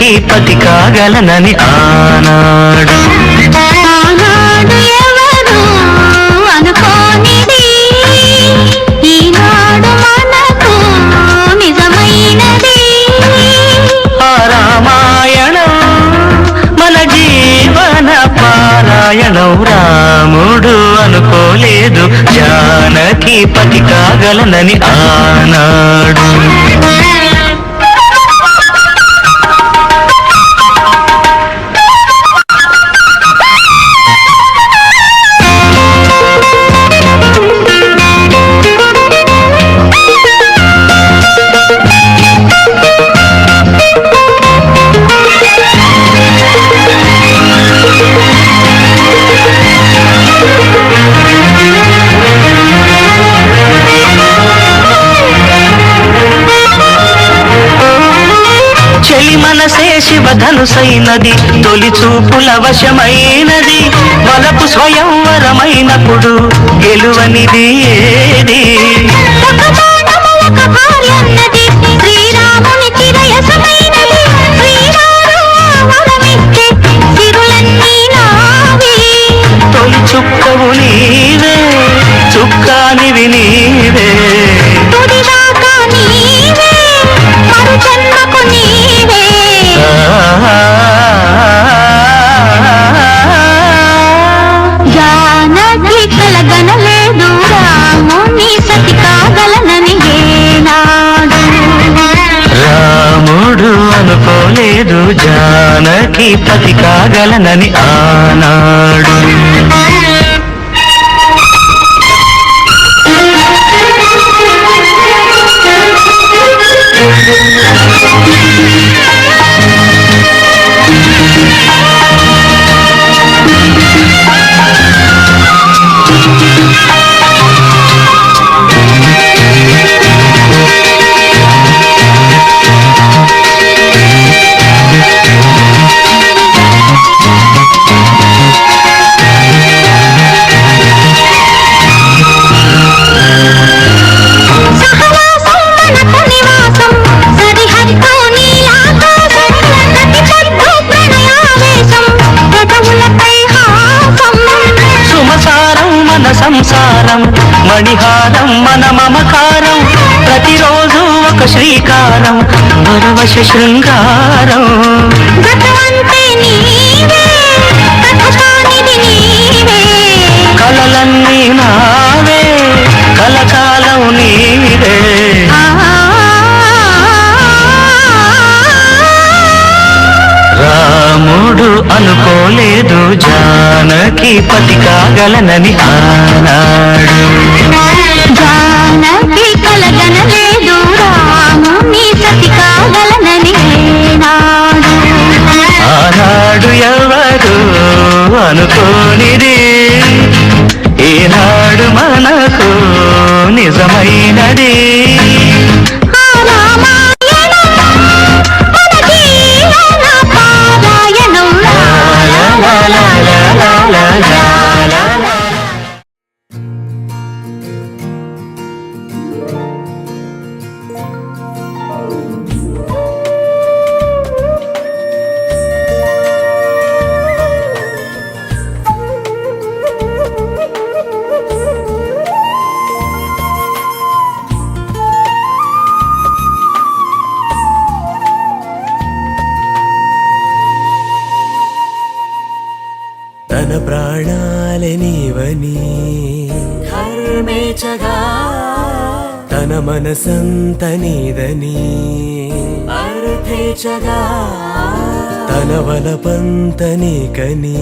జానకి పతి కాగలనని ఆనాడు ఎవరు అనుకోనిది ఈనాడు మనకు నిజమైనది. ఆ రామాయణం మన జీవన పారాయణం. రాముడు అనుకోలేదు జానకి పతి కాగలనని ఆనాడు. మనసే శివధనుసైనది తొలి చూపుల వశమైనది. వలపు స్వయంవరమైనప్పుడు గెలువనిది ఏది? తొలి చుక్కవు నీవే చుక్కానివి నీవే జానకి కలగనలేదు రాముని సతి కాగలనని ఏనాడు. రాముడు అనుకోలేదు జానకి పతి కాగలనని ఆనాడు. సంసారం మణిహారం మన మమకారం ప్రతిరోజు ఒక శ్రీకారం వరవశ శృంగారం. కలలన్నీ నావే కలకాలం నీవే. రాముడు అనుకోలేదు జానకి పతి కాగలనని ఆనాడు. జానకి కలగనలేదు రాముని సతి కాగలనని ఏనాడు. ఆనాడు ఎవరు అనుకోనిది ఈనాడు మనకు నిజమైనది. తన ప్రాణాలే నీవని ధర్మేచగా తన మనసంత నీదని అర్థేచగా తన వలపంత నీకని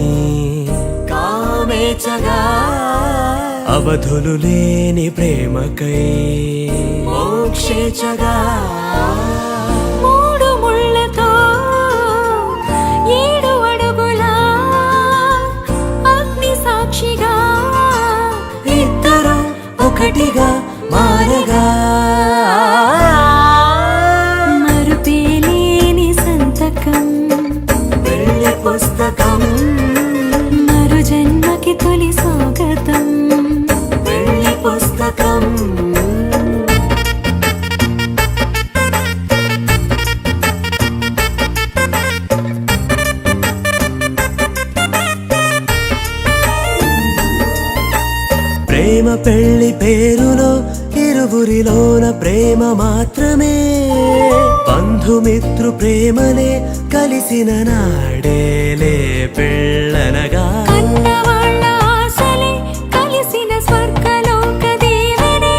కామేచగా అవధులు లేని ప్రేమకై మోక్షేచగా ఒకటిగా మారగా మరుపేలేని సంతకం వెళ్ళి పుస్తకం మరు జన్మకి తొలి స్వాగతం వెళ్ళి పుస్తకం. ప్రేమ పెళ్లి పేరులో ఇరువురిలోన ప్రేమ మాత్రమే బంధుమిత్రు ప్రేమనే కలిసిన నాడేలే పెళ్ళనగా కన్నవాళ్ళ ఆశలే కలిసిన స్వర్గలోక దీవెనే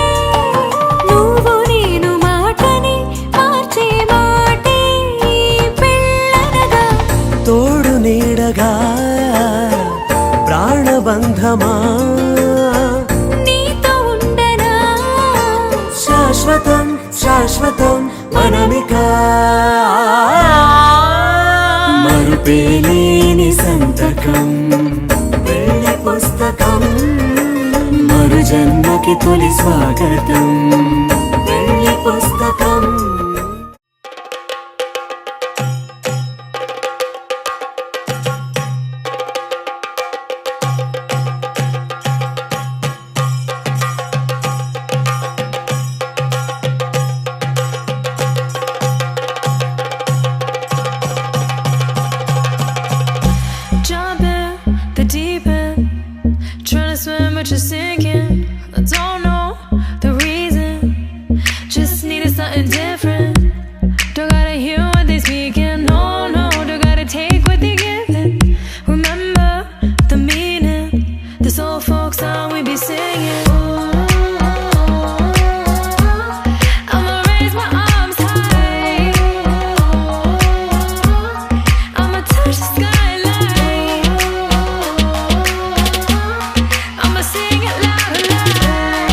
నువ్వు నేను మాటని మార్చే మాటే పెళ్ళనగా తోడు నీడగా ప్రాణబంధమా నీతో ఉండనా శాశ్వతం శాశ్వతం మనమిక మరుపేలేని సంతకం పెళ్లి పుస్తకం మరు జన్మకి తొలి స్వాగతం పెళ్లి పుస్తకం Jump in the deep end, trying to swim but you're sinking. I don't know the reason, just needed something different. Don't gotta hear what they speaking, no, no, don't gotta take what they giving. Remember the meaning, this old folk song we be singing. I'ma raise my arms high, I'ma touch the skyline, I'ma sing it loud and loud.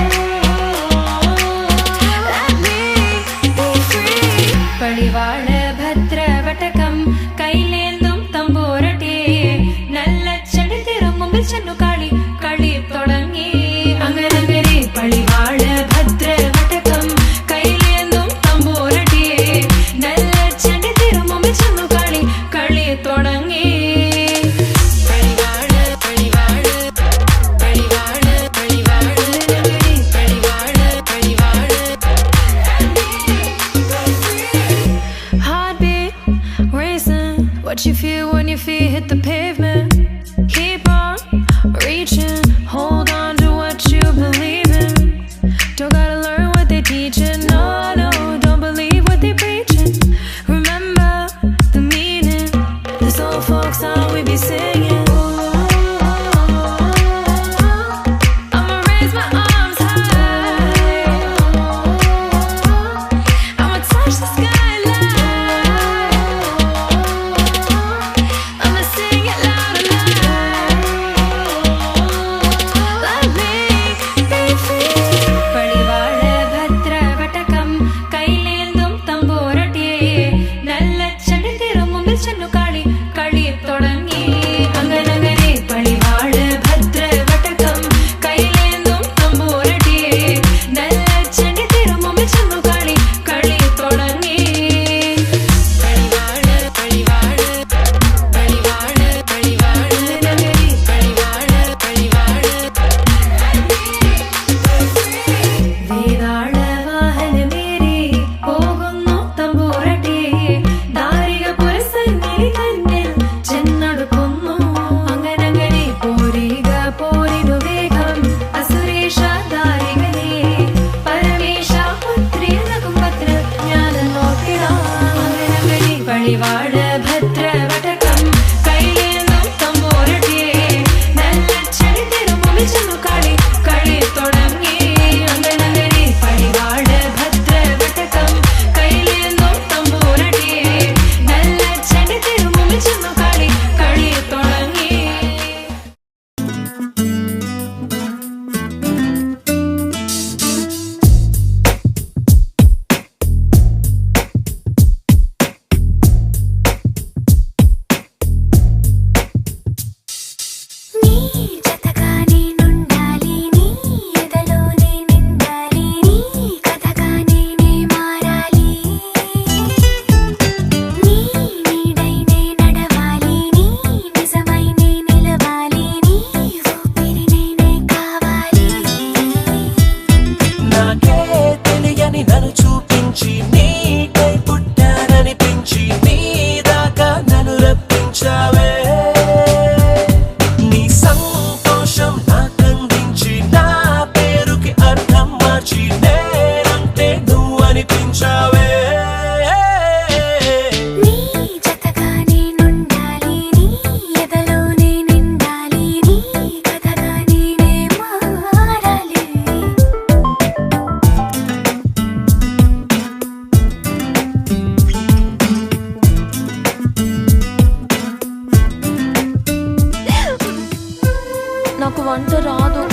నాకు వంట రాదు.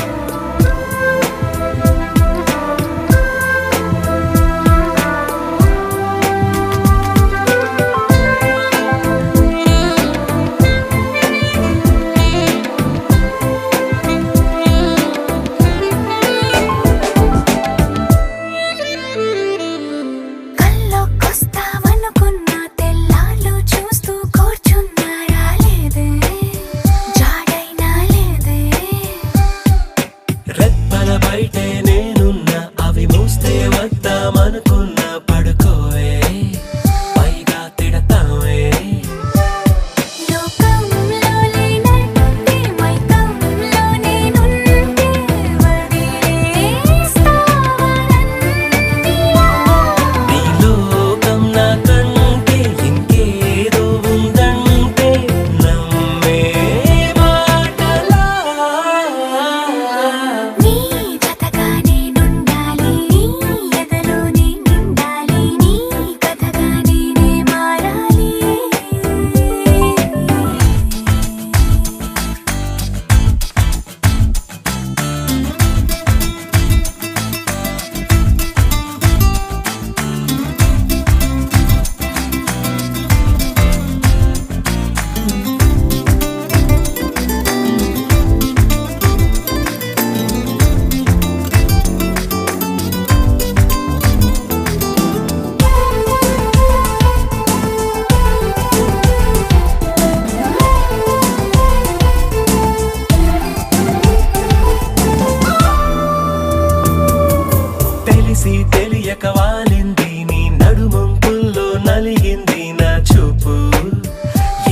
తెలియక వాలింది నీ నడుమంపుల్లో నలిగింది నా చూపు,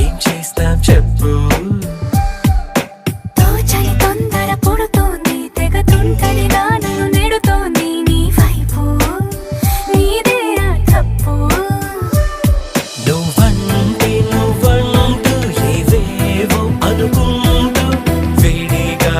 ఏం చేస్తాం చెప్పు. తోచని తొందర పుడుతోంది, తెగ తుంటరిగా నన్ను నెడుతోంది నీ వైపు, నీదే ఆ తప్పు. నువ్వంటూ ఏవేవో అనుకుంటూ వేడిగా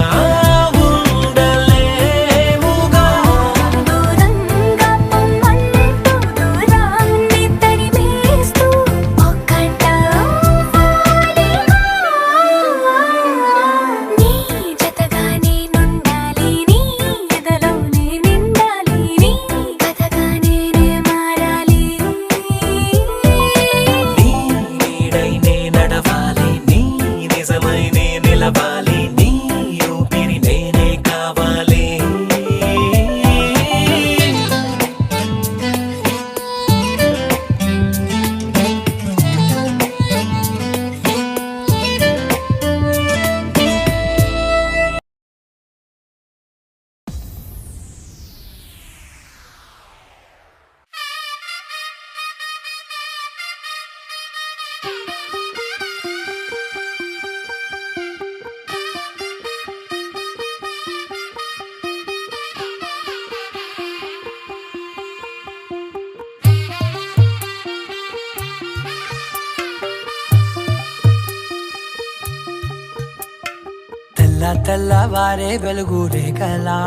తెల్లవారే వెలుగు రేఖలా,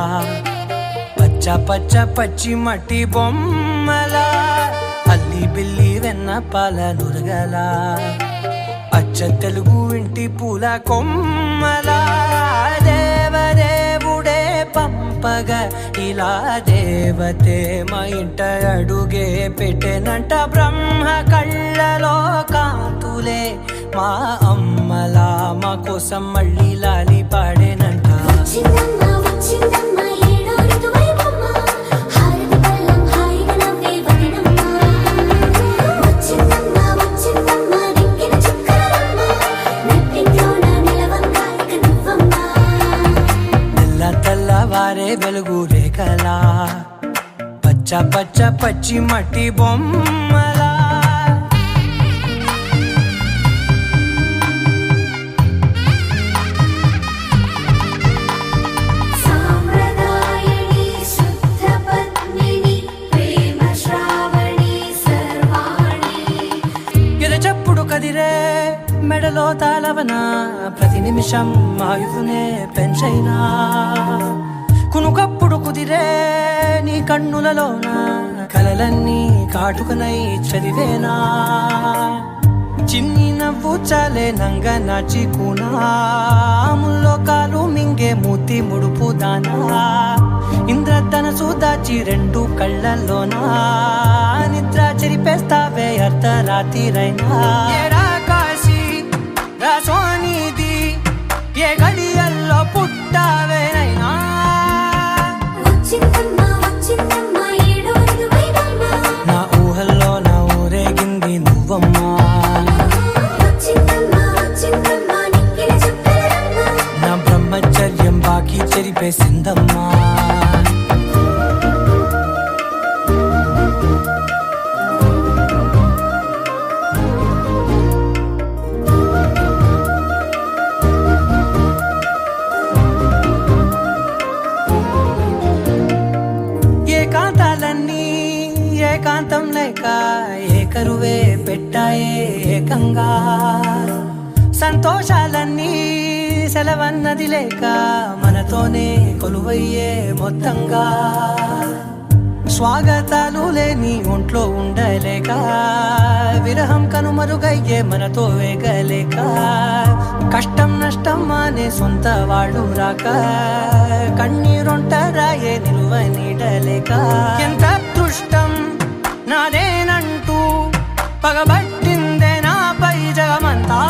పచ్చ పచ్చ పచ్చి మట్టి బొమ్మలా, అల్లి బిల్లి వెన్న పాల నురగలా, అచ్చ తెలుగు ఇంటి పూల కొమ్మలా, దేవదేవుడే పంపగా ఇలా దేవతే మా ఇంట అడుగే పెట్టెనంట. బ్రహ్మ కళ్ళలో కాంతులే మా అమ్మలా మా కోసం మళ్ళీ లాలి పాడేనంట. తెల్లవారే వెలుగు రేఖలా, పచ్చ పచ్చ పచ్చి మట్టి బొమ్మలా. కదిరే మెడలో తాళవన, ప్రతి నిమిషం ఆయువునే పెంచైనా, కునుకప్పుడు కుదిరే నీ కన్నులలోన కలలన్నీ కాటుకనై చదివేనా. చిన్ని నవ్వు చాలే నంగ నాచి కూనాముల్లో కాలు మింగే మూతి ముడుపు దానా ఇంద్రధనసు దాచి రెండు కళ్ళల్లోనా నిద్ర చెరిపేస్తావే అర్ధరాత్రిరైనా ఏరా కాశీ రా సోనిది ఏ గడియల్లో పుట్టావేనైనా వచ్చిందమ్మా వచ్చిందమ్మా ఏడో ఋతువైవమ్మా నా ఊహల్లో నా ఊరేగింది నువ్వమ్మా వచ్చిందమ్మా వచ్చిందమ్మా నిక్కిన చుక్కలమ్మా నా బ్రహ్మచర్యం బాకీ చెరిపేసిందమ్మా ఏకాంతాలన్నీ ఏకాంతం లేక ఏకరువే పెట్టాయే ఏకంగా సంతోషాలన్నీ సెలవన్నది లేక మనతోనే కొలువయ్యే మొత్తంగా స్వాగతాలు లేని ఒంట్లో ఉండలేక విరహం కనుమరుగయ్యే మనతో వేగలేక కష్టం నష్టం అనే సొంత వాళ్ళు రాక కన్నీరొంటరాయే నిలువ నీడలేక ఎంత అదృష్టం నాదేనంటూ పగబట్టిందే నాపై జగమంతా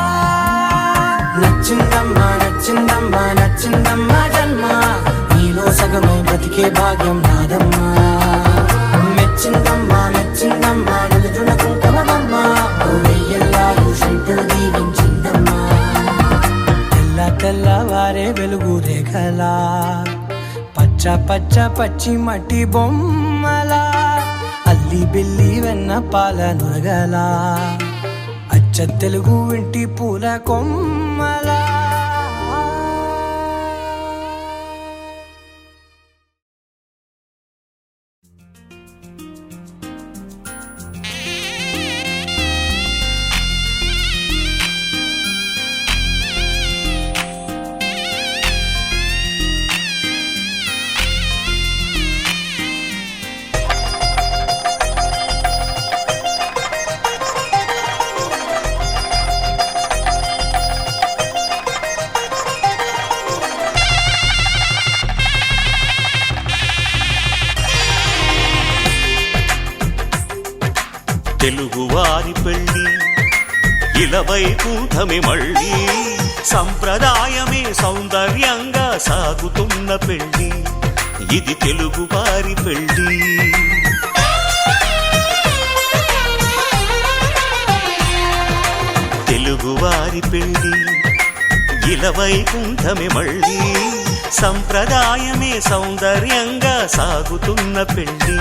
నచ్చిందమ్మా నచ్చిందమ్మా నచ్చిందమ్మా జన్మ నీలో సగమై బ్రతికే భాగ్యం నాదమ్మా మెచ్చిందమ్మా మెచ్చిందమ్మా నిలుచున్న కుంకుమమ్మా వెయ్యల్లాలు శంకరు దీవించిందమ్మా తెల్ల తెల్లవారే వెలుగు రేఖలా పచ్చ పచ్చ పచ్చి మట్టి బొమ్మలా అల్లి బిల్లి వెన్న పాల నురగలా అచ్చ తెలుగు ఇంటి పూల కొమ్మలా తెలుగువారి పెళ్ళి ఇలవైకుంఠమే మళ్ళీ సంప్రదాయమే సౌందర్యంగా సాగుతున్న పెళ్ళి ఇది తెలుగువారి పెళ్ళి తెలుగువారి పెళ్ళి ఇలవైకుంఠమే మళ్ళీ సంప్రదాయమే సౌందర్యంగా సాగుతున్న పెళ్ళి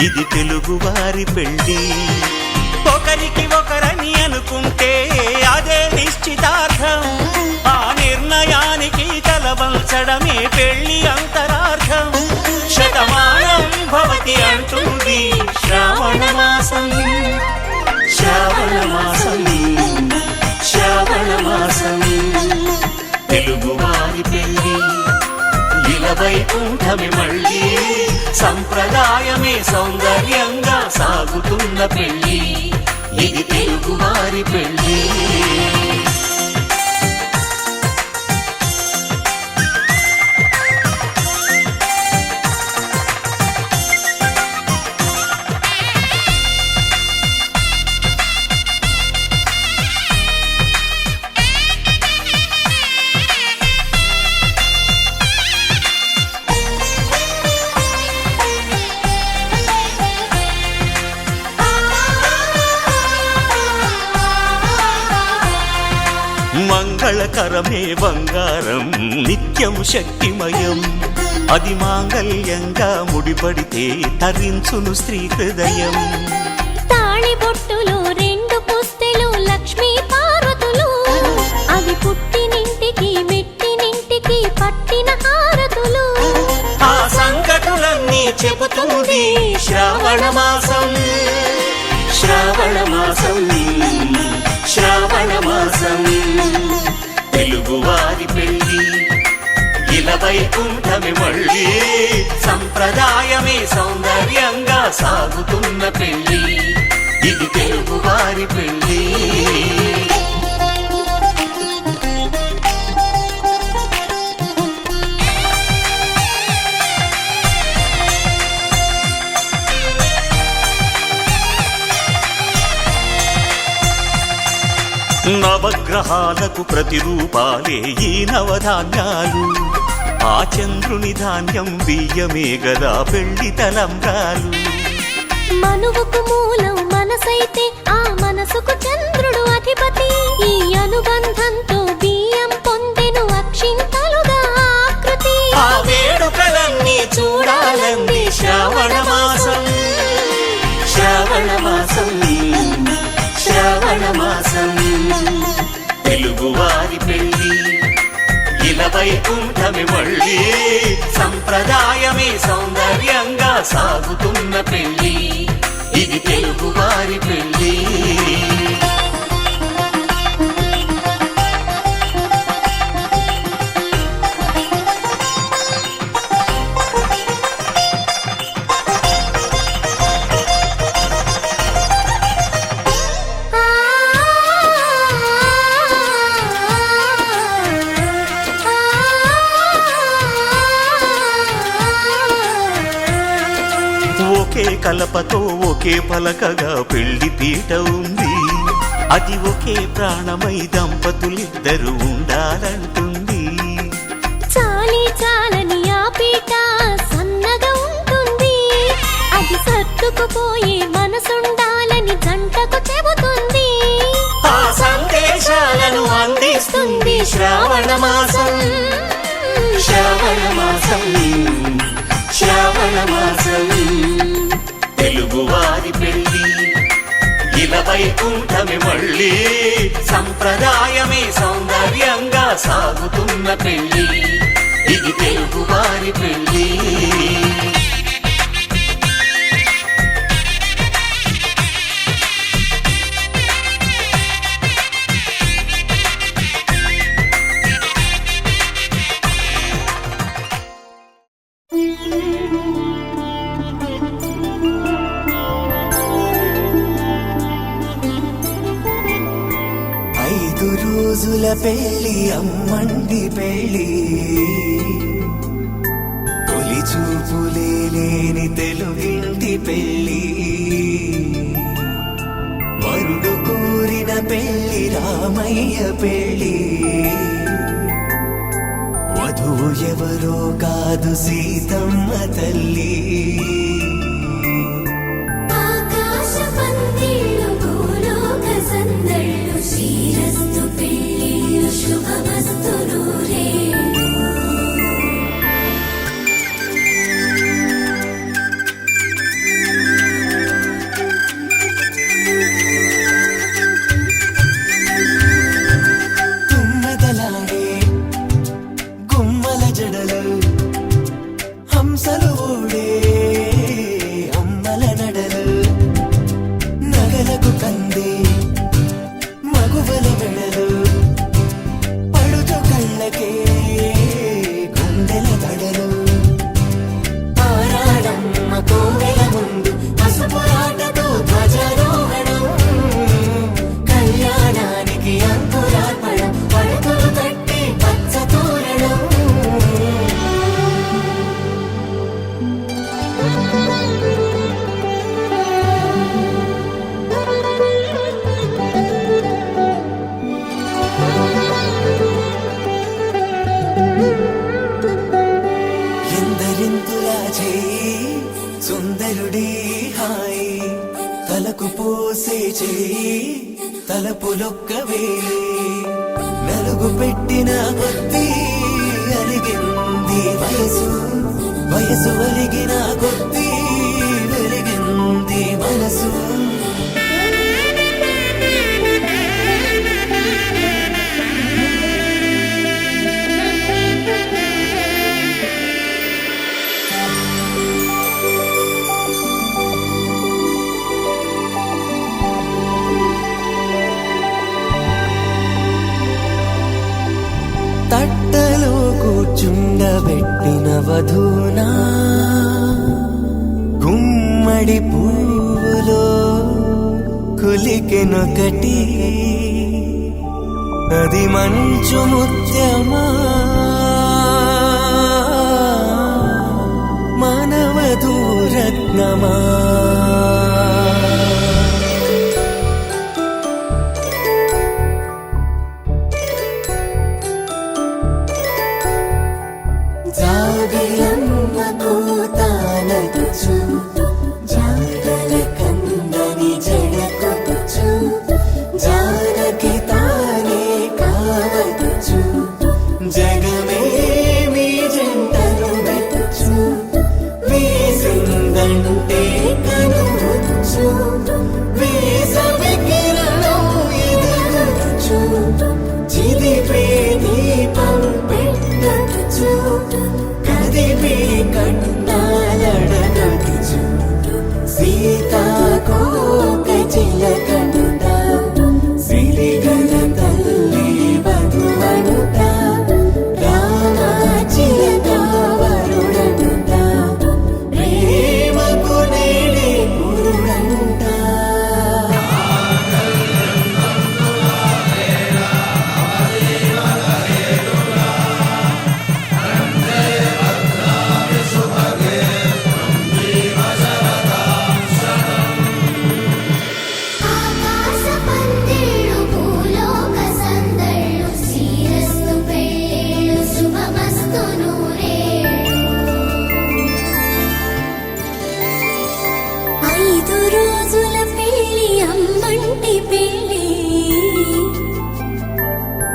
ఇది తెలుగువారి పెళ్ళి ఒకరికి ఒకరని అనుకుంటే అదే నిశ్చితార్థం ఆ నిర్ణయానికి తలవంచడమే పెళ్ళి అంతరార్థం శతమానం భవతి అంటుంది శ్రావణ మాసం శ్రావణ మాసం శ్రావణ మాసం తెలుగువారి పెళ్ళి ఇలవైకుంఠమే మళ్ళీ సంప్రదాయమే సౌందర్యంగా సాగుతున్న పెళ్ళి ఇది తెలుగువారి పెళ్ళి మంగళకరమే బంగారం నిత్యం శక్తిమయం అది మాంగళ్యంగా ముడిపడితే తరించును స్త్రీ హృదయం తాళి బొట్టులో రెండు పుస్తెలు లక్ష్మీ పార్వతులు అవి పుట్టినింటికి మెట్టినింటికి పట్టిన హారతులు ఆ సంకటులన్నీ చెబుతుంది శ్రావణ మాసం శ్రావణ మాసం శ్రావణ మాసం తెలుగువారి పెళ్ళి ఇలవైకుంఠమే మళ్ళీ సంప్రదాయమే సౌందర్యంగా సాగుతున్న పెళ్ళి ఇది తెలుగు వారి పెళ్లి. నవగ్రహాలకు ప్రతిరూపాలే ఈ నవధాన్యాలు. ఆ చంద్రుని ధాన్యం బియ్యమే గదా పెళ్లి తలంబ్రాలు. మనువుకు మూలం మనసైతే ఆ మనసుకు చంద్రుడు అధిపతి. ఈ అనుబంధంతో బియ్యం పొందెను అక్షింతలుగా ఆకృతి. ఆ వేడుకలన్నీ చూడాలంది శ్రావణ మాసం. శ్రావణ మాసం, శ్రావణ మాసం. తెలుగువారి పెళ్లి ఇలా వైకుంఠమి మళ్ళీ. సంప్రదాయమే సౌందర్యంగా సాగుతున్న పెళ్లి. ఇది తెలుగువారి పెళ్లి. ఒకే కలపతో ఒకే పలకగా పెళ్లి పీట ఉంది. అది ఒకే ప్రాణమై దంపతులిద్దరు ఉండాలంటుంది. చాలి చాలని ఆ పీట సన్నగా ఉంటుంది. అది సర్దుకుపోయే మనసుండాలని జంటకు చెబుతుంది. ఆ సందేశాలను అందిస్తుంది శ్రావణ మాసం. శ్రావణ మాసం, శ్రావణ మాసం. తెలుగువారి పెళ్లి ఇలా వైకుంఠమి మళ్ళీ. సంప్రదాయమే సౌందర్యంగా సాగుతున్న పెళ్లి. ఇది తెలుగువారి పెళ్లి. రోజుల పెళ్లి అమ్మండి పెళ్లి. తొలి చూపులే లేని తెలుగింటి పెళ్లి. వరుడు కోరిన పెళ్లి రామయ్య పెళ్లి. వధువు ఎవరో కాదు సీతమ్మ తల్లి. ఆకాశ పందిళ్ళు భూలోక సందళ్ళు శ్రీరస్తు పెళ్ళిళ్ళు శుభమస్తు నూరే. తుమ్మెదలాడే గుమ్మల జడలు హంసలు ఊడే అమ్మల నడలు. నగలకు కంది మగువల మెడలు. పడుచు కళ్ళకే గుండెల దడలు. ఆరాడమ్మ కోవెల ముందు పసుపురాటతో ధ్వజారోహణం. కళ్యాణానికి అంకురార్పణం. పడకలు కట్టి పచ్చ తోరణం. ఎందరింతులా చేయి సుందరుడి హాయి. తలకు పోసే చేయి తలపులొక్క వేయి. నలుగు పెట్టిన కొద్దీ అలిగింది వయసు. వయసు అలిగిన కొద్దీ వెలిగింది మనసు. తట్టలో కూర్చుండబెట్టిన వధూనా గుమ్మడి పువ్వులో చిలికెనొకటి అది మంచు ముత్యమా మానవధూరత్నమా జాబిలమ్మ కూతానదుచు జాడల కందని జడకొట్టుచు జానకి తానే కావదుచు జగమే మీ జంటను పెట్టుచు వేసిందంటే కనుచు వేసవి కిరణం ఎదుగుచు చిదిపే దీపం పెట్టచుచు కదిపే కన్నాలడగదుచు సీతాకోక చిలకనుట సిరిగల తల్లి వధువనుట రామాచిలక వరుడనుట ప్రేమకు నేడే గురుడంట ఆకాశ పందిళ్ళు భూలోక సందళ్ళు శ్రీరస్తు పెళ్ళిళ్ళు శుభమస్తు నూరేళ్ళు 5 రోజుల పెళ్ళి అమ్మంటి పెళ్ళి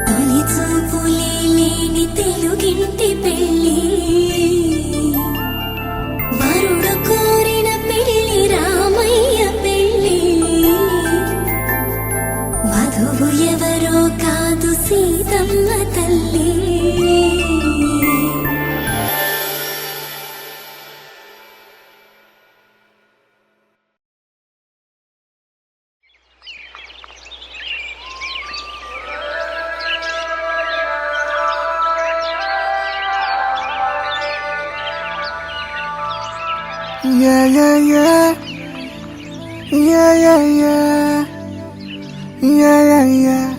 తొలి చూపులే లేని తెలుగింటి పెళ్ళి వరుడు కోరిన పెళ్ళి రామయ్య పెళ్ళి వధువు ఎవరో కాదు సీతమ్మ తల్లి Yeah, yeah, yeah. Yeah, yeah, yeah. Yeah, yeah, yeah.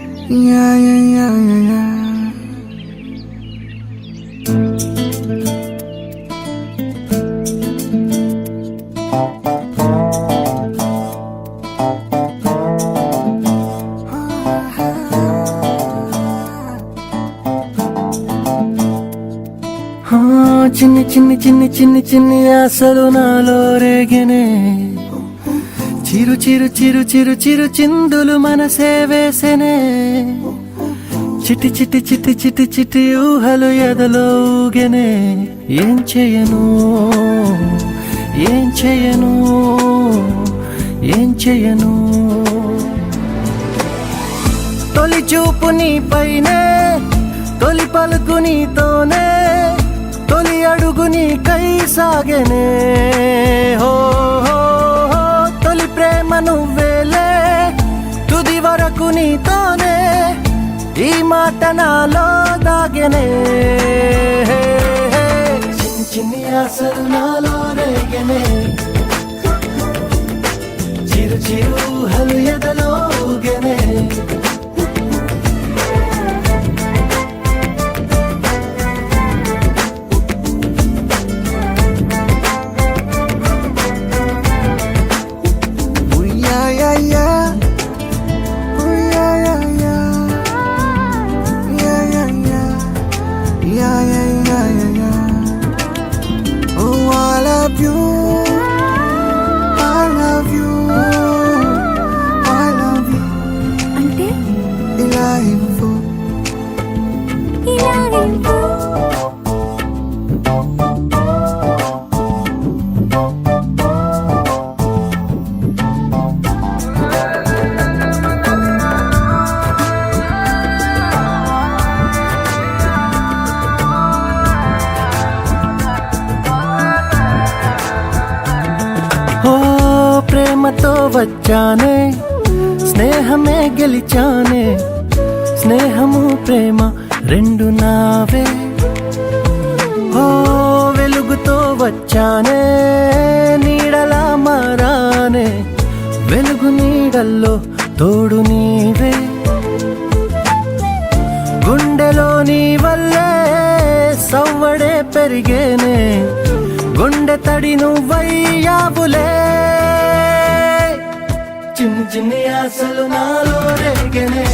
Yeah, yeah, yeah, yeah, yeah. చిన్ని చిన్ని చిన్ని చిన్ని చిన్ని ఆశలు నాలో రేగినే చిరు చిరు చిరు చిరు చిరు చిందులు మనసే వేసెనే చిటి చిటి చిటి చిటి చిటి ఊహలు ఎదలో ఊగెనే ఏం చేయను ఏం చేయను ఏం చేయను తొలి చూపు నీ పైనే తొలి పలుకు నీతోనే తొలి అడుగు నీకై సాగెనే హో హో హో తొలి ప్రేమ నువ్వేలే తుది వరకు నీతోనే ఈ మాట నాలో దాగెనే చిన్ని చిన్ని ఆశలు నాలో రేగెనే చిరు చిరు హలు ఎదలో ఊగెనే ప్రేమతో వచ్చానే స్నేహమే గెలిచానే స్నేహము ప్రేమ రెండు నావే ఓ వెలుగుతో వచ్చానే నీడలా మారానే వెలుగు నీడ మాటల్లో తోడు నీవే, గుండెలో నీ వల్లే సవ్వడే పెరిగేనే, గుండె తడి నువ్వయ్యావులే. చిన్ని చిన్ని ఆశలు నాలో రేగనే,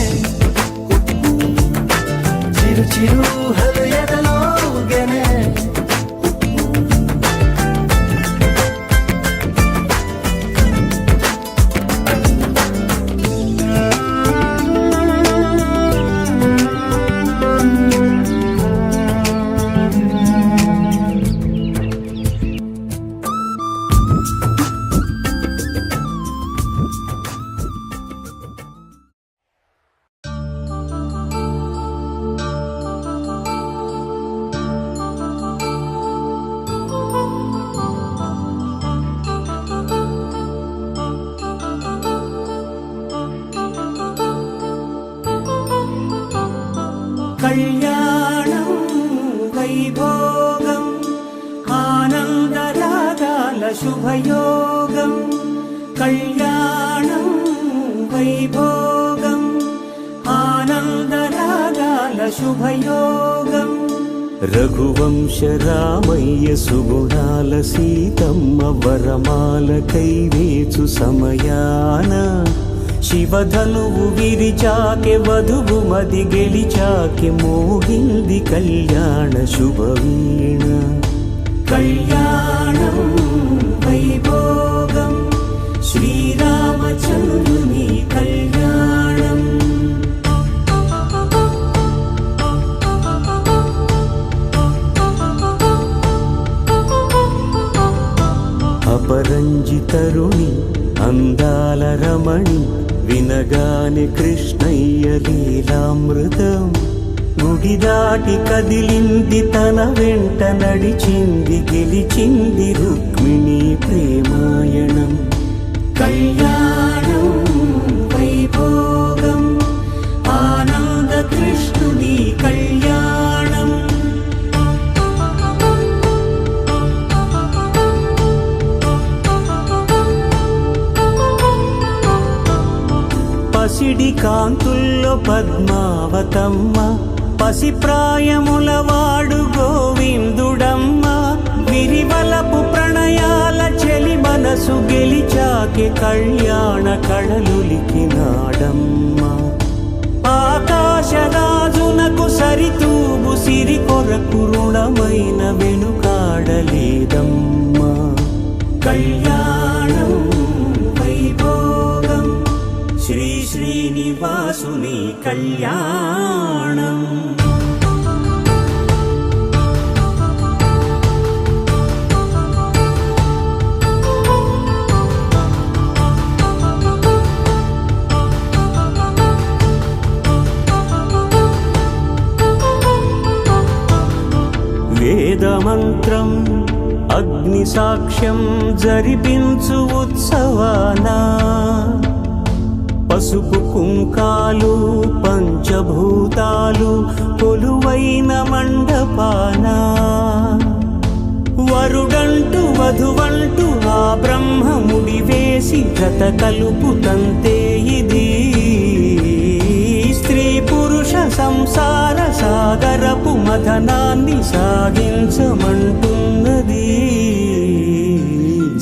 చిరు చిరు ఊహలు ఎదలో ఊగెనే. కళ్యాణం వైభోగం ఆనందరాగాల శుభయోగం, కళ్యాణం వైభోగం ఆనందరాగాల శుభయోగం. రఘువంశ రామయ్య సుగుణాల సీతమ్మ వరమాల కైవేచు సమయాన, శివధనువు విరిచాకె వధువు మది గెలిచాకె మోగింది కళ్యాణ శుభవీణ. కళ్యాణం వైభోగం శ్రీరామచంద్రుని కళ్యాణం. అపరంజి తరుణి అందాల రమణి, వినగాని కృష్ణయ్య లీలామృతం. గుడి దాటి కదిలింది తన వెంట నడిచింది, గెలిచింది రుక్మిణి ప్రేమాయణం. కళ్యాణం వైభోగం ఆనంద కృష్ణుని కళ్యాణం. పసిడి కాంతుల్లో పద్మావతమ్మ, పసిప్రాయముల వాడు గోవిందుడమ్మ. విరివలపు ప్రణయాల చెలి మనసు గెలిచాకే కళ్యాణ కళలులికినాడమ్మ. ఆకాశరాజునకు సరితూగు సిరి కొరకు రుణమైన వెనుకాడలేదమ్మా. కళ్యాణం వైభోగం శ్రీ శ్రీనివాసుని కళ్యాణం. వేదమంత్రం అగ్ని సాక్ష్యం జరిపించు ఉత్సవానా, పసుపు కుంకాలు పంచభూతాలు కొలువైన మండపాన. వరుడంటూ వధువంటూ ఆ బ్రహ్మముడి వేసి జత కలుపుతంతే ఇది. స్త్రీ పురుష సంసార సాగరపు మథనాన్ని సాగించమంటున్నది.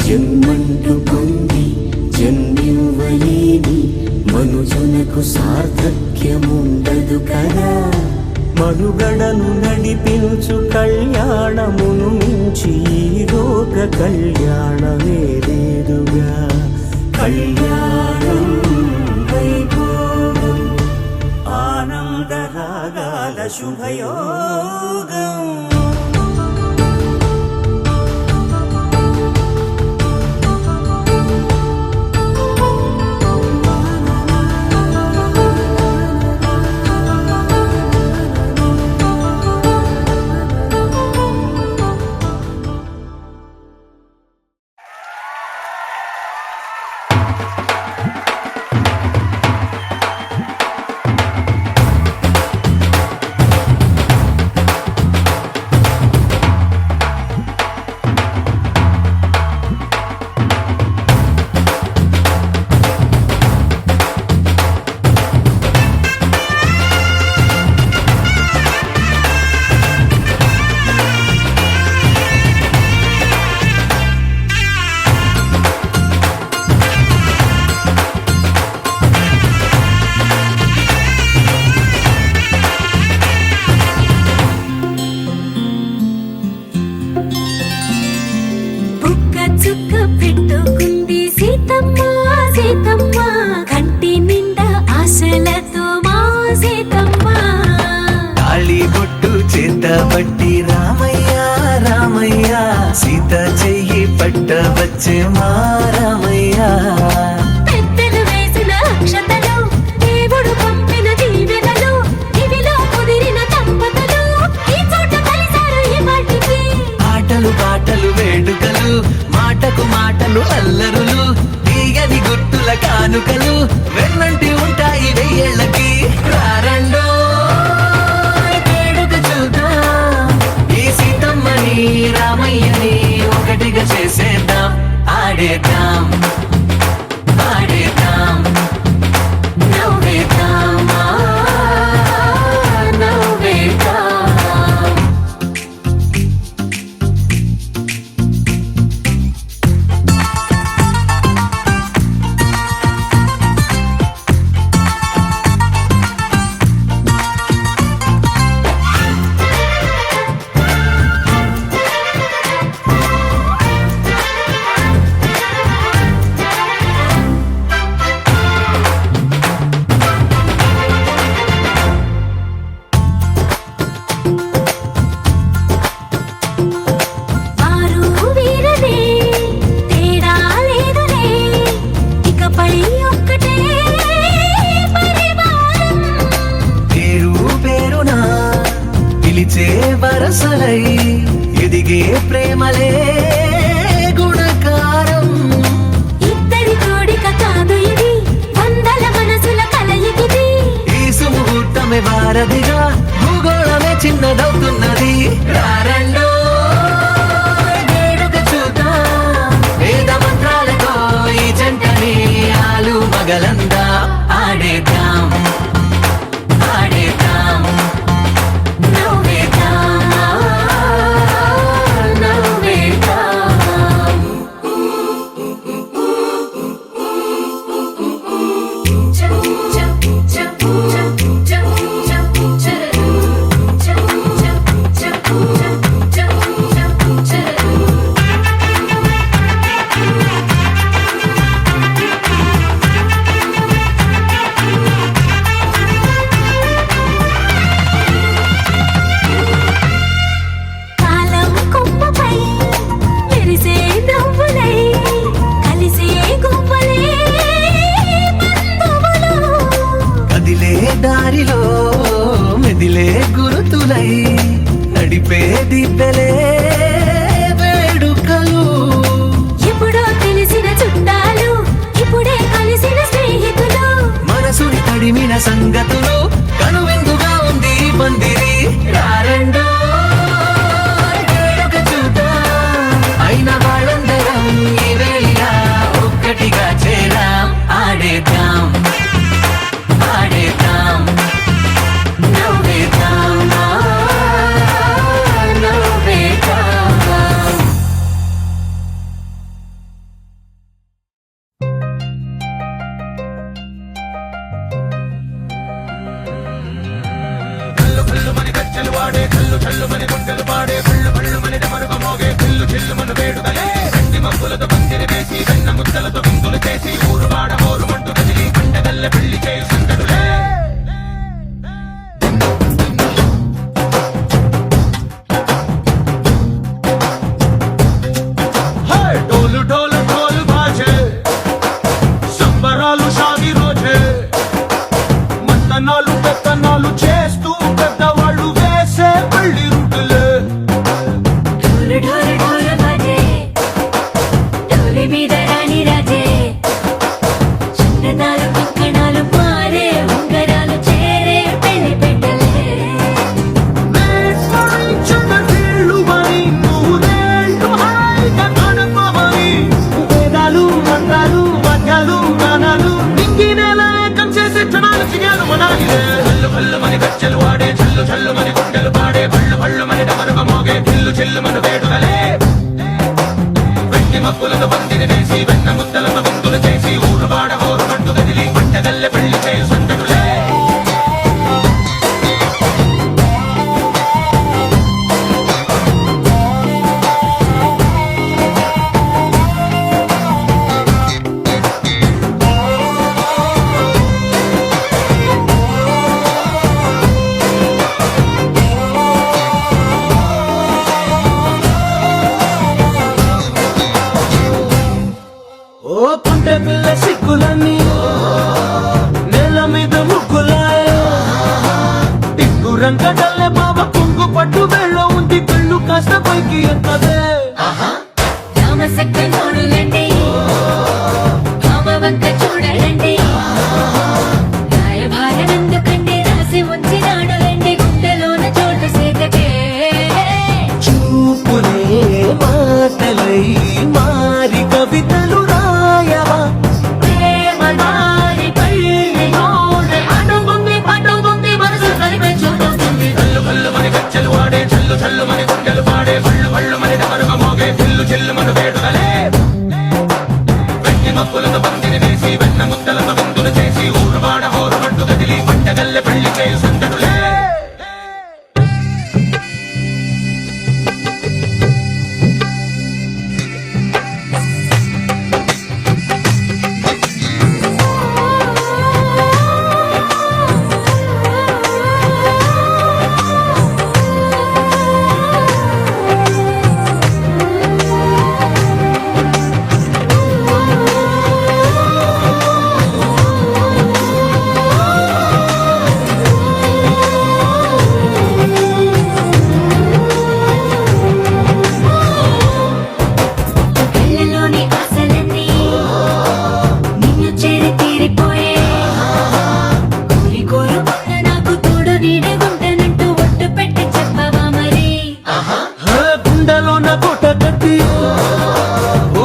జన్మంటూ పొంది జన్మివ్వలేని మనుజునకు సార్థక్యముండదు కదా. మనుగడను నడిపించు కళ్యాణమును మించి ఈ లోక కళ్యాణమే లేదుగా. కళ్యాణం వైభోగం ఆనందరాగాల శుభయోగం. సీతమ్మ సీతమ్మ కంటి నిండా ఆశలతో మా సీతమ్మ తాళి బొట్టు చేతబట్టి రామయ్య రామయ్య సీత చెయ్యి పట్ట వచ్చే మా రామయ్య పెద్దలు వేసిన అక్షతలు దేవుడు పంపిన దీవెనలు ఇవిలో కుదిరిన దంపతులు ఈ చోట కలిసారు ఈ వాటికి ఆటలు పాటలు వేడుకలు మాటకు మాటలు అల్లరులు తీయని గుర్తుల కానుకలు వెన్నంటి ఉంటాయి వెయ్యేళ్ళకి రారండో వేడుక చూద్దాం ఈ సీతమ్మని రామయ్యని ఒకటిగా చేసేద్దాం ఆడేద్దాం ఆడేద్దాం నవ్వేద్దాం నవ్వేద్దాం వారు వీరనే తేడా లేదులే ఇకపై ఒక్కటే పరివారం పేరు పేరునా పిలిచే వరసలై ఎదిగే ప్రేమలే గుణకారం ఇద్దరి కోడిక కాదు ఇది వందల మనసుల కలయికిది ఈ సుముహూర్తమే వారధిగా భూగోళమే చిన్నదవుతున్నది రారండో వేడుక చూద్దాం వేద మంత్రాలతో ఈ జంటని ఆలు మగలందా ఆడేద్దాం ఆడేద్దాం నవ్వేద్దాం నవ్వేద్దాం కాలం కొమ్మపై మెరిసే నవ్వులై కలిసే గువ్వలే బంధువులు కదిలే దారిలో మెదిలే గురుతులై నడిపే దిబ్బెలే వేడుకలు ఎప్పుడో తెలిసిన చుట్టాలు ఇప్పుడే కలిసిన స్నేహితులు మనసుని తడిమిన సంగతులు కనువిందుగా ఉంది ఈ పందిరి రారండో వేడుక చూద్దాం అయిన వాళ్ళందరం ఈ వేళ ఒక్కటిగా చేరాం ఆడేద్దాం ఆడేద్దాం నవ్వేద్దాం నవ్వేద్దాం ढोल ढोल ढोल बाजे సంబరాలు షాది రోజే మంతనాలు పెత్తనాలు చేస్తూ పెద్దవాళ్ళు వేసే పెళ్లి రూటులే ढोल ढोल ढोल बजे ढोली మీద రాణి రాజే చందనాలు కంకణాలు మారే ఉంగరాలు చేరే పెళ్లి పెట్టలే నీళ్ళు అని నూరేళ్ళు హాయిగా గడపమని వేదాలు మంత్రాలు వాద్యాలు గానాలు నింగి నేల ఏకం చేసే క్షణాలు చిగాలు మనాలిలే హల్లు హల్లు మని గజ్జలు వాడే చల్లు చల్లు మని గుండెలు పాడే పళ్ళు పళ్ళు మని డమరుగ మోగే చిల్లు చిల్లు మన వేడుకలే వెండి మప్పులను పందిరి వేసి వెన్న ముద్దలను విందులు చేసి ఊరు వాడ హోరు మంటు కదిలి పంటగల్లె పెళ్లి చేయి సందడులే ఎంచక్క చూడులండి భామ వంక చూడలండి రాయభారనందుకండి రాసి ఉంచినాడు రండి గుండెలోన చోటు సేతకే చూపులే మాటలై మారి కవితలు రాయవా ప్రేమ దారి పళ్ళిలోనే అడుగుంది పట్టుకుంది మనసు కలిపే చూస్తుంది కళ్ళు కళ్ళు మని గచ్చలు వాడే చల్లు చల్లు మని గుండెలు పాడే పళ్ళు పళ్ళు మని డమరుగ మోగే చిల్లు చిల్లు మను వేడుకలే వెండి మప్పులతో పందిరి వేసి వెన్న ముద్దలతో విందులు చేసి ఊరువాడ హోరు పట్టు కదిలి పంటగల్లె పెళ్లి చేయి సందడులే కళ్ళలోని ఆశలన్నీ నిన్ను చేరి తీరిపోయే కోరి కోరుకున్న నాకు తోడు నీడే ఉంటానంటూ ఒట్టు పెట్టి చెప్పవా మరి గుండెలో నా కోట కట్టి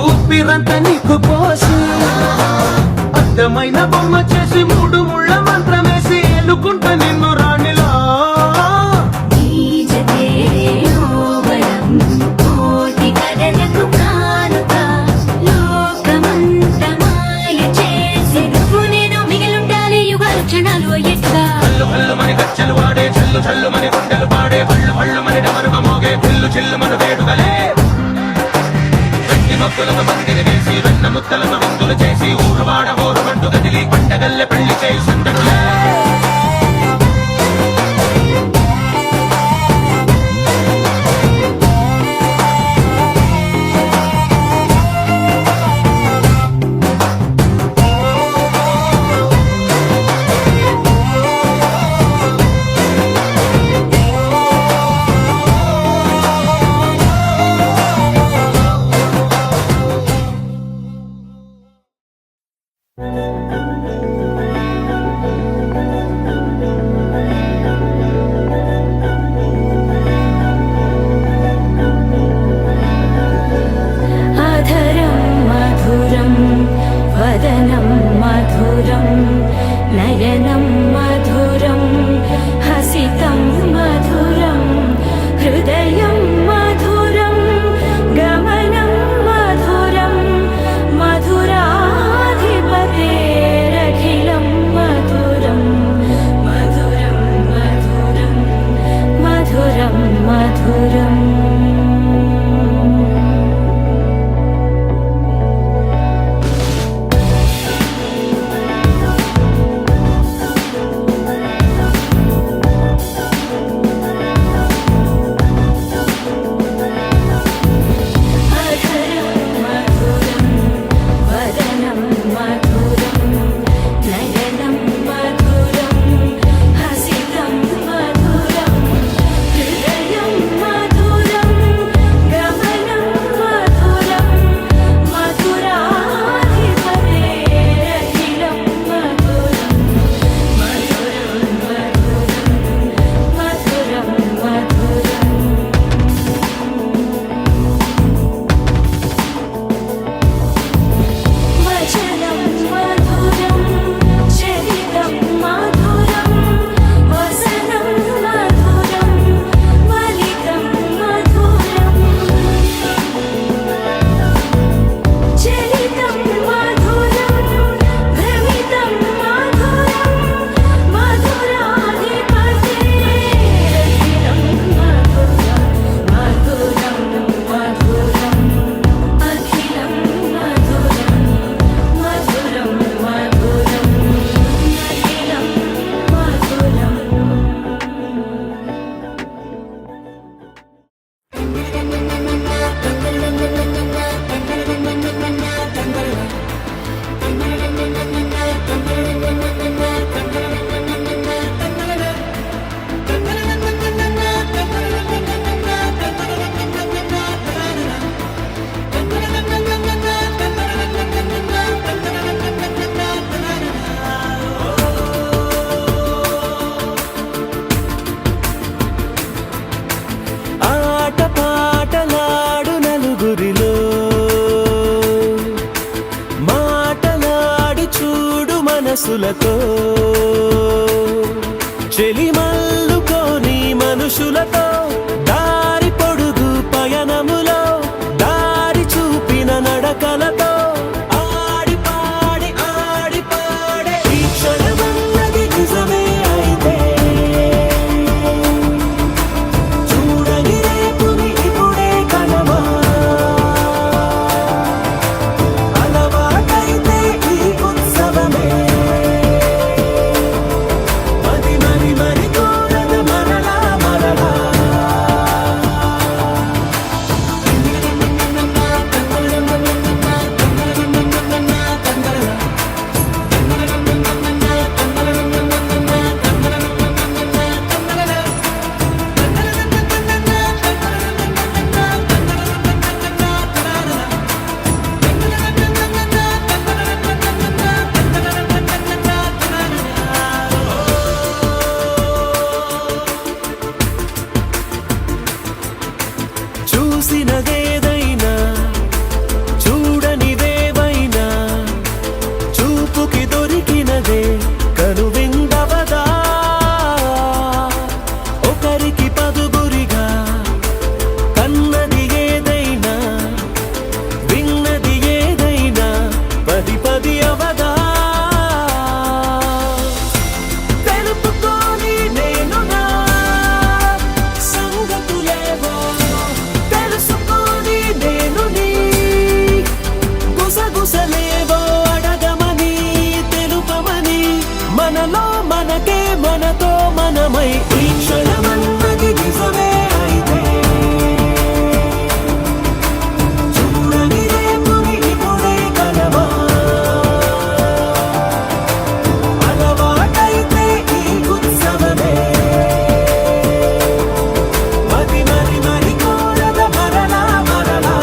ఊపిరంతా నీకు పోసి అర్థమైన బొమ్మ చేసి మూడు ముళ్ళ మంత్రమేసి ఎన్నుకుంటా నిన్ను రాణిలా నీజతే యోగలం కోటి కథలకు కానుక లోకమంత మాయ చేసి నువ్వు నేను మిగిలుండాలి యుగాలు క్షణాలు అయ్యేట్టుగా కళ్ళు కళ్ళు మని గచ్చలు వాడే చల్లు చల్లు మని గుండెలు పాడే పళ్ళు పళ్ళు మని డమరుగ మోగే చిల్లు చిల్లు మను వేడుకలే వెండి మక్కులతో పందిరి వేసి వెన్న ముద్దలతో విందులు చేసి ఊరువాడ హోరు పట్టు కదిలి పంటగల్లె పెళ్లి చేయి సందడులే మనసులతో చెలిమల్లుకోని మనుషులతో దారి పొడుగు పయనములో దారి చూపిన నడకలతో ఆడి పాడి ఈ క్షణమన్నది నిజమే అయితే చూడని రేపుని ఇప్పుడే కనమా అలవాటైతే ఈ ఉత్సవమే మరి కోరద మరలా మరలా చూసినదేదైనా చూడనిదేవైనా చూపుకి దొరికినదే కనువిందవదా ఒకరికి పదుగురిగా కన్నది ఏదైనా విన్నది ఏదైనా పది పది అవదా తెలుపుకోని నేను నా సంగతులేవో తెలుసుకొని నేను నీ గుసగుసలేవో అడగమని తెలుపమని మనలో మనకే మనతో మనమై ఈ క్షణమన్నది నిజమే అయితే చూడని రేపుని ఇప్పుడే కలవా అలవాటైతే ఈ ఉత్సవమే మరి కోరద మరలా మరలా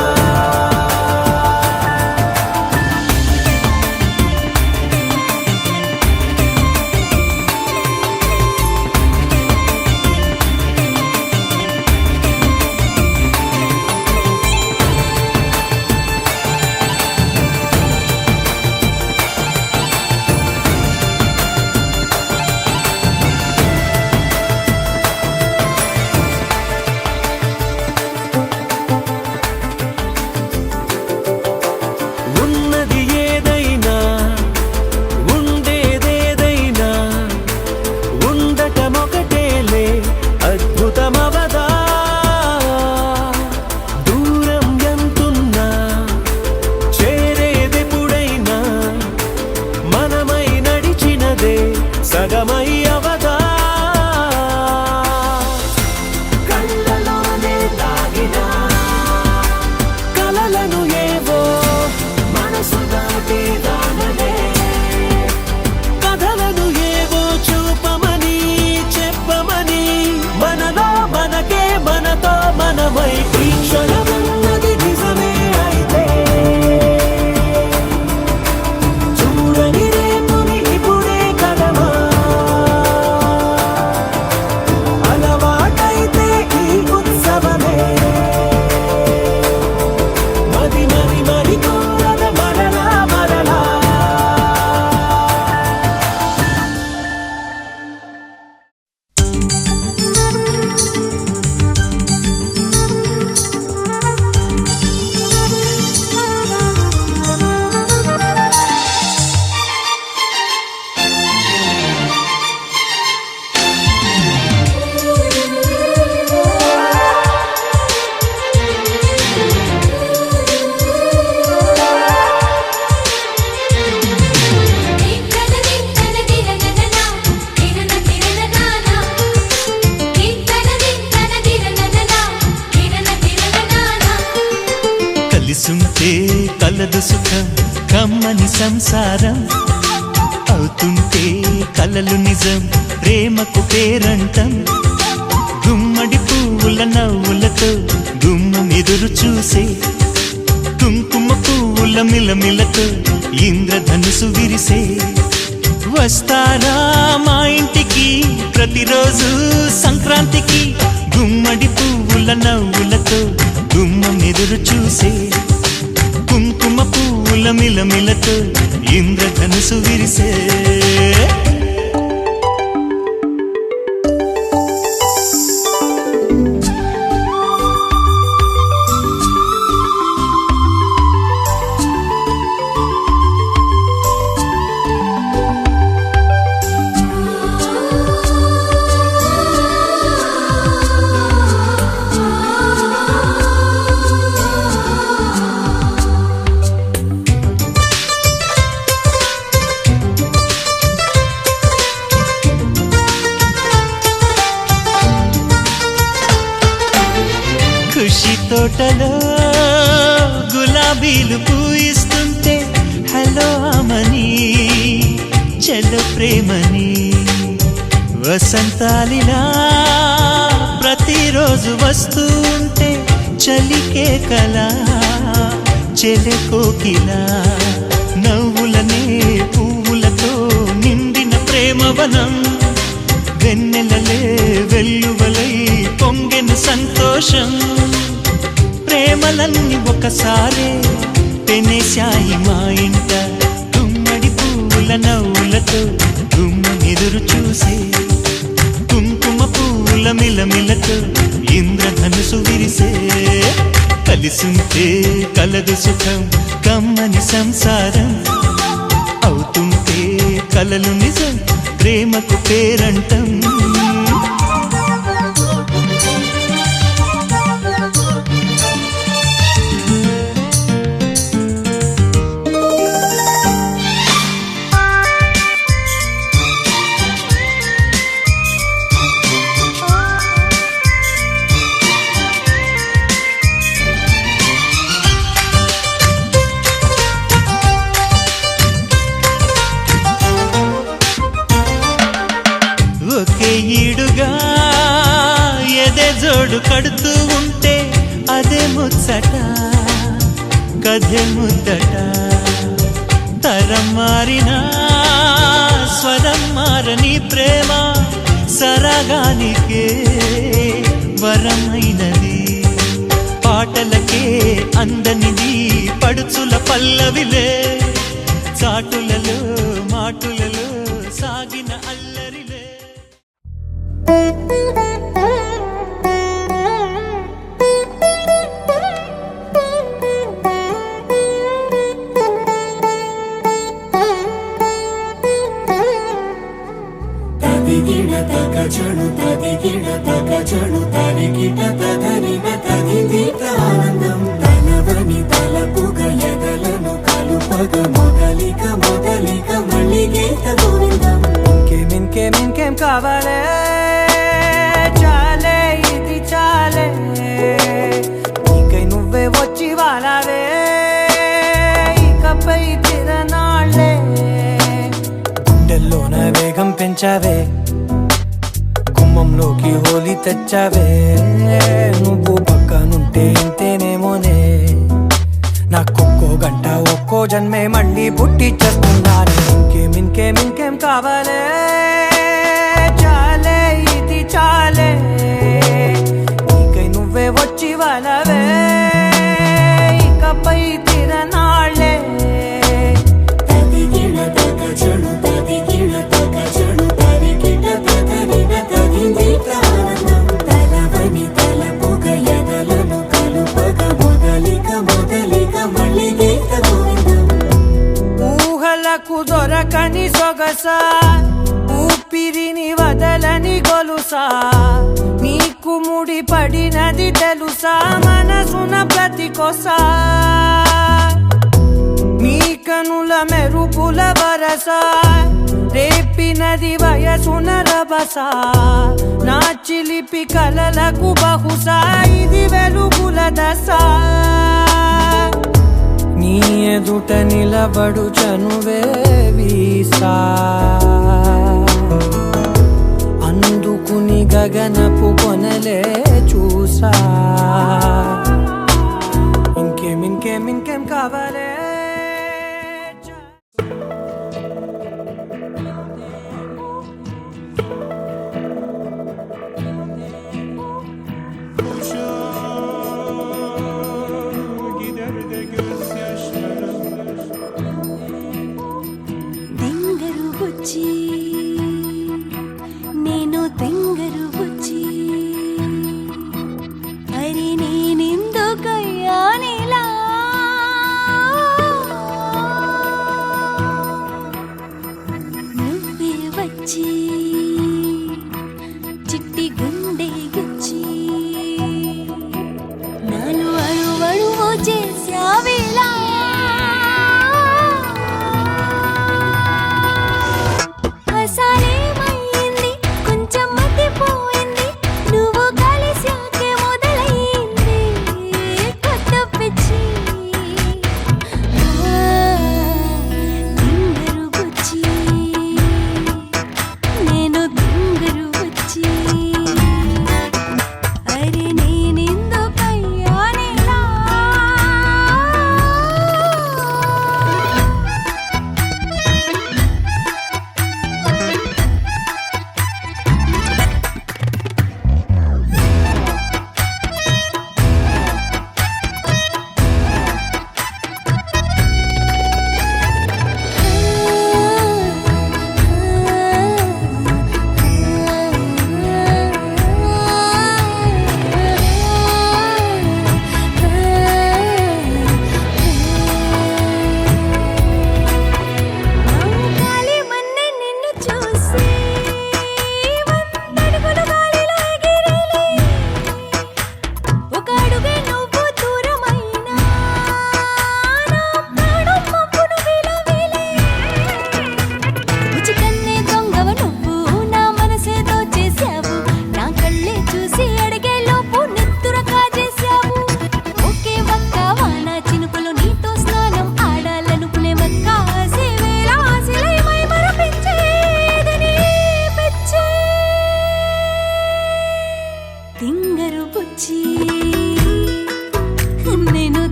ఉన్నది ఏదైనా ఉండేదేదైనా ఉండటమొకటేలే అద్భుతమవదా దూరం ఎంతున్నా చేరేదెప్పుడైనా మనమై నడిచినదే సగమై అవదా కళ్ళలోనే దాగినా కలలను ఏవో మనసు దాటి దాననే కథలను ఏవో చూపమని చెప్పమని మనలో మనకే మనతో మనమై ఈ క్షణమన్నది నిజమే అయితే చూడని రేపుని ఇప్పుడే కలవా అలవాటైతే ఈ ఉత్సవమే మరి కోరద మరలా మరలా కలిసుంటే కలదు సుఖం కమ్మని సంసారం అవుతుంటే కలలు నిజం ప్రేమకు పేరంటం గుమ్మడి పువ్వుల నవ్వులతో గుమ్మం ఎదురు చూసే కుంకుమ పువ్వుల మిలమిలతో ఇంద్రధనుసు విరిసే వస్తారా మా ఇంటికి ప్రతిరోజు సంక్రాంతికి గుమ్మడి పువ్వుల నవ్వులతో గుమ్మం ఎదురు చూసే కుంకుమ పువ్వుల మిలమిలతో ఇంద్రధనుసు విరిసే ఖుషి తోటలో గులాబీలు పూయిస్తుంటే హలో అమని చలో ప్రేమని వసంతాలిలా ప్రతిరోజు వస్తూ ఉంటే చలికే కలా చెలె కోకిలా నవ్వులనే పువ్వులతో నిండిన ప్రేమవనం వెన్నెలలే వెల్లువలై పొంగెన సంతోషం ప్రేమలన్నీ ఒకసారే పెనేశాయి మా ఇంట గుమ్మడి పువ్వుల నవ్వులతో గుమ్మెదురు చూసే కుంకుమ పువ్వుల మిలమిలతో ఇంద్రధనుసు విరిసే కలిసుంటే కలదు సుఖం కమ్మని సంసారం అవుతుంటే కలలు నిజం ప్రేమకు పేరంటం ఒకే ఈడుగా ఎదే జోడు కడుతూ ఉంటే అదే ముచ్చట కథే ముద్దట తరం మారినా స్వరం మారని ప్రేమ సరగానికే వరమైనది పాటలకే అందనిది పడుచుల పల్లవిలే చాటులలో మాటులలో సాగిన అల్లరిలే తదిగిడ తగ చడు తదిగిడ తగ చడు తరిగిట తదరిన తదిదీత ఆనందం తనవని తలపుగ ఎదలను కలుపగ మొదలిక మొదలిక మళ్ళీ గీత గోవిందం ఇంకేం కావాలే చాలే ఇది చాలే నీకై నువ్వే వచ్చి వాలావే ఇకపై తిరనాళ్ళే గుండెల్లోన వేగం పెంచావే గుమ్మంలోకి హోలీ తెచ్చావే నువ్వు పక్కనుంటే ఇంతేనేమోనే నాకొక్కో గంట ఒక్కో జన్మే మళ్ళీ పుట్టి చేస్తున్నాను ఇంకేం కావాలే చాలే ఇది చాలే నీకై నువ్వే వచ్చి వాలవే ఇకపై తిరనాళ్ళే తదిగిడ తగ చడు తదిగిడ తగ చడు తరిగిట తదరిన తదిదీత ఆనందం తనవని తలపుగ ఎదలను కలుపగ మొదలిక మొదలిక మళ్ళీ గీత గోవిందం ఊహలకు దొరకని సొగస ఊపిరిని వదలని గొలుసా నీకు ముడి పడినది తెలుసా మనసున ప్రతి కొసా నీ కనుల మెరుపుల వరస రేపినది వయసున రభస నా చిలిపి కలలకు బహుశా ఇది వెలుగుల దశ నీ ఎదుట నిలబడు చనువే వీసా అందుకుని గగనపు కొనలే చూసా ఇంకేం కావాలే Gider de gözyaşlarım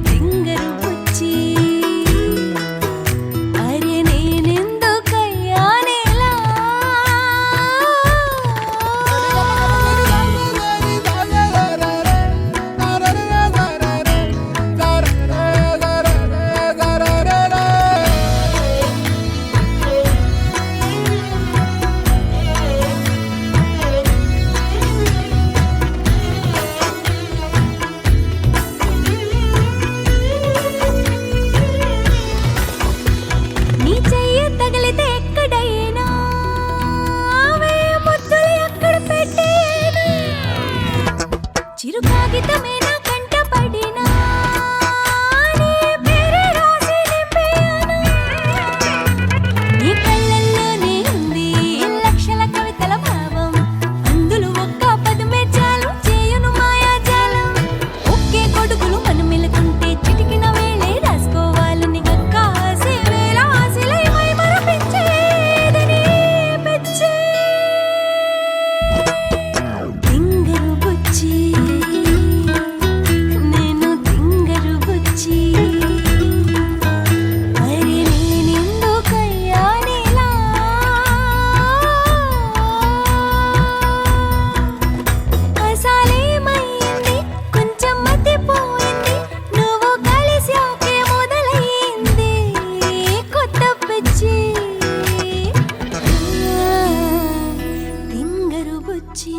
తింగరు బుచ్చి అరే నేనెందుకయ్యానేలా నీ చెయ్యి తగిలితే ఎక్కడైనా వేయ ముద్దులు ఎక్కడ పెట్టేనా చిరు కాగితమేనా కంట పడినా నీ పేరే రాసి నింపేయనా నీ కళ్ళల్లోనే ఉంది లక్షల కవితల భావం అందులో ఒక్క పదమే చాలు చేయును మాయాజాలం ఒకే కొడుకులు మనం మెలుకుంటే చిటికిన వేళే రాసుకోవాలని గక్క ఆసే వేళ ఆశలై మై మరపించేదని పిచ్చి తింగరు బుచ్చి నేను తింగరు బుచ్చి అరే నేనెందుకయ్యానేలా అసలేమైంది కొంచెం మతిపోయింది నువ్వు కలిసాకే మొదలైంది కొత్త పిచ్చి తింగరు బుచ్చి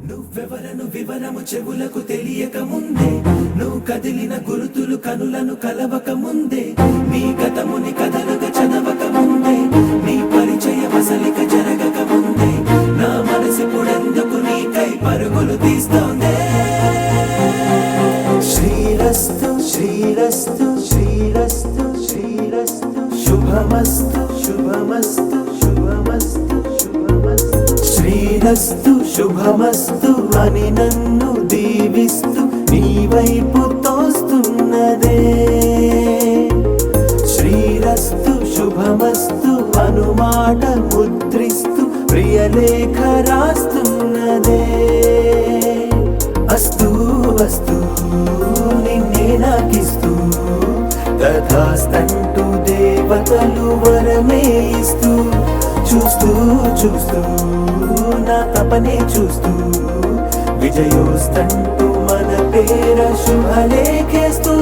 నువ్వెవరను వివరము చెవులకు తెలియక ముందే నువ్వు కదిలిన గురుతులు కనులను కలవక ముందే నీ గతముని కథలుగా చదవక ముందే నీ పరిచయ మసలిక జరగక ముందే నా మనసిపుడెందుకు నీకై పరుగులు తీస్తోందే శ్రీరస్తు శ్రీరస్తు శ్రీరస్తు శ్రీరస్తు శుభమస్తు శుభమస్తు శుభమస్తు శుభమస్తు శ్రీరస్తు శుభమస్తు అని నన్ను దీవిస్తూ నీ వైపు తోస్తున్నదే శ్రీరస్తు శుభమస్తు అనుమాట ముద్రిస్తూ ప్రియలేఖ రాస్తున్నదే అస్తు అస్తు నిన్నే నాకిస్తూ తథాస్తంటూ దేవతలు వరమే ఇస్తూ చూస్తూ చూస్తూ నా తపనే చూస్తూ విజయోస్తంటూ మన పేర శుభలేఖేస్తూ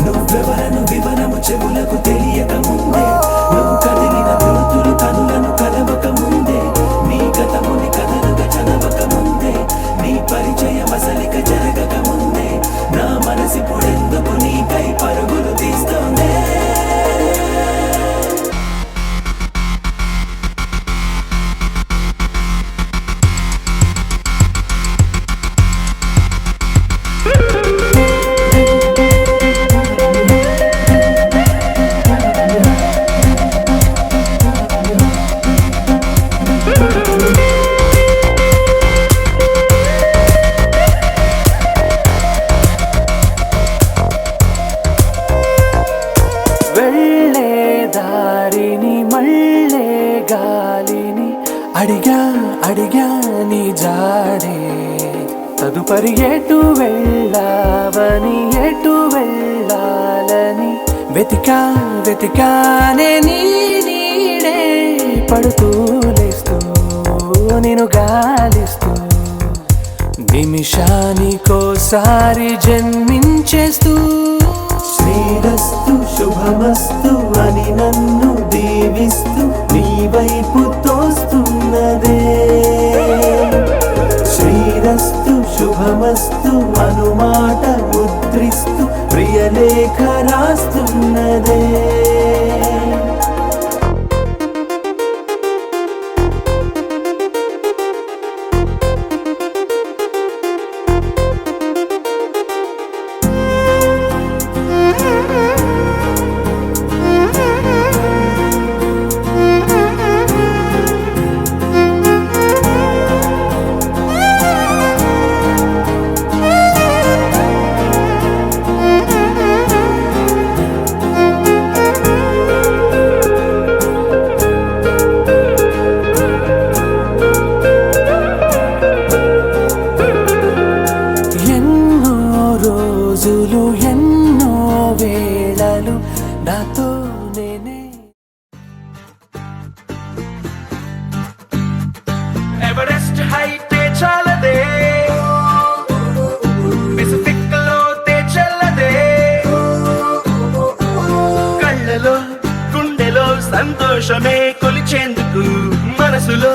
నువ్వెవరను వివరము చెవులకు తెలియక ముందే నువ్వు కదిలిన గురుతులు కనులను కలవక ముందే నీ గతముని కథలుగా చదవక ముందే నీ పరిచయ మసలిక జరగక ముందే నా మనసిపుడెందుకు నీకై పరుగులు తీస్తోందే వెళ్ళే దారిని మళ్ళే గాలిని అడిగా అడిగా నీ జాడే తదుపరి ఎటు వెళ్ళావని ఎటు వెళ్ళాలని వెతికా వెతికానే నీ నీడే పడుతూ లేస్తూ నేను గాలిస్తూ నిమిషానికోసారి జన్మించేస్తూ శ్రీరస్తు శుభమస్తు అని నన్ను దీవిస్తూ నీ వైపు తోస్తున్నదే శ్రీరస్తు శుభమస్తు అనుమాట ముద్రిస్తూ ప్రియలేఖ రాస్తున్నదే సంతోషమే కొలిచేందుకు మనసులో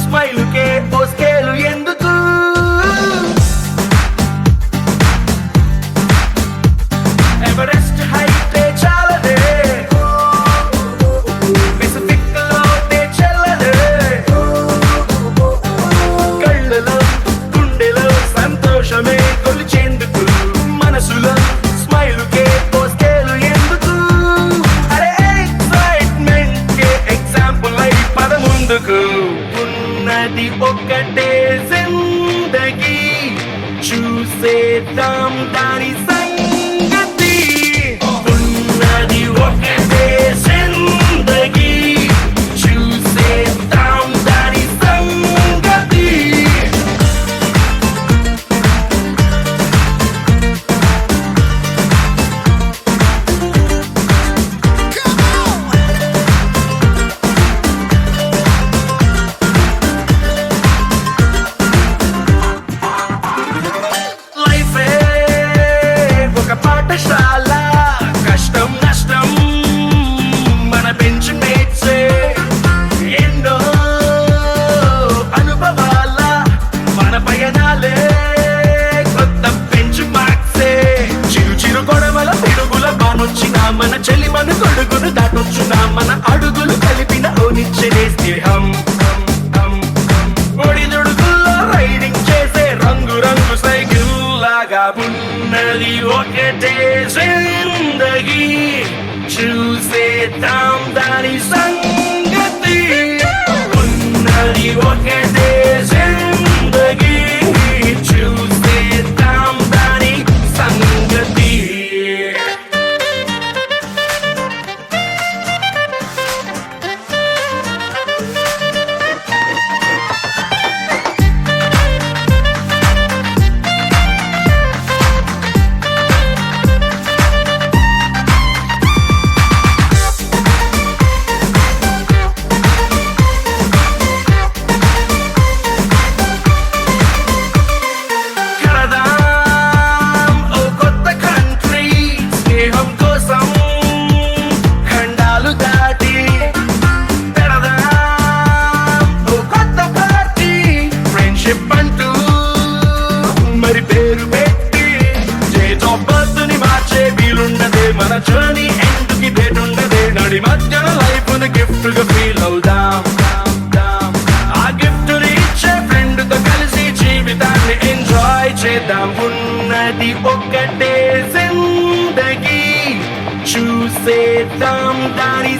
స్మైలుకే ఓ స్కేలు ఎందుకు ఎవరెస్ట్ హైట్ చాలదే పెసిఫిక్ లోటే చెల్లదే కళ్ళలో గుండెలో సంతోషమే కొలిచేందుకు మనసులో స్మైలుకే ఓ స్కేలు ఎందుకు అరే ఎక్సైట్మెంట్ కే ఎగ్జాంపుల్ అయి పద ముందుకు ఉన్నది ఒక్కటే జిందగీ చూసేద్దాం దాని సంగతి ఉన్నది ఒక్కటే జిందగీ చూసేద్దాం దాని సంగతి లైఫే ఒక పాఠశాల కష్టం నష్టం మన బెంచ్ మేట్సే ఎన్నో అనుభవాల మన పయనాలే కొత్త బెంచ్ మార్క్సే చిరు చిరు గొడవల పిడుగుల బానొచ్చిన మన చెలి మన కొడుకును దాటొచ్చున మన అడుగులు కలిపిన ఓనిచ్చే స్నేహం ఒడిదుడుకుల్లో రైడింగ్ చేసే రంగు రంగు సైకిల్ లాగా ఉన్నది ఒకటే జిందగీ చూసేద్దాం దాని సంగతి ఉన్నది ఒకటే జిందగీ చూసేద్దాం దాని సంగతి కడదాం ఓ కొత్త కంట్రీ స్నేహం కోసం ఖండాలు దాటి పెడదాం ఓ కొత్త పార్టీ ఫ్రెండ్షిప్ అంటూ మరి పేరు పెట్టి డేట్ ఆఫ్ బర్త్ ని మార్చే వీలుండదే మన జర్నీ ఎండ్కి డేట్ ఉండదే నడి మధ్యన లైఫ్ ని గిఫ్ట్ గా ఫీల్ అవుదాం ఆ గిఫ్ట్ ని ఇచ్చే ఫ్రెండ్ తో కలిసి జీవితాన్ని ఎంజాయ్ చేద్దాం ఉన్నది ఒక్కటే జిందగీ చూసేద్దాం దాని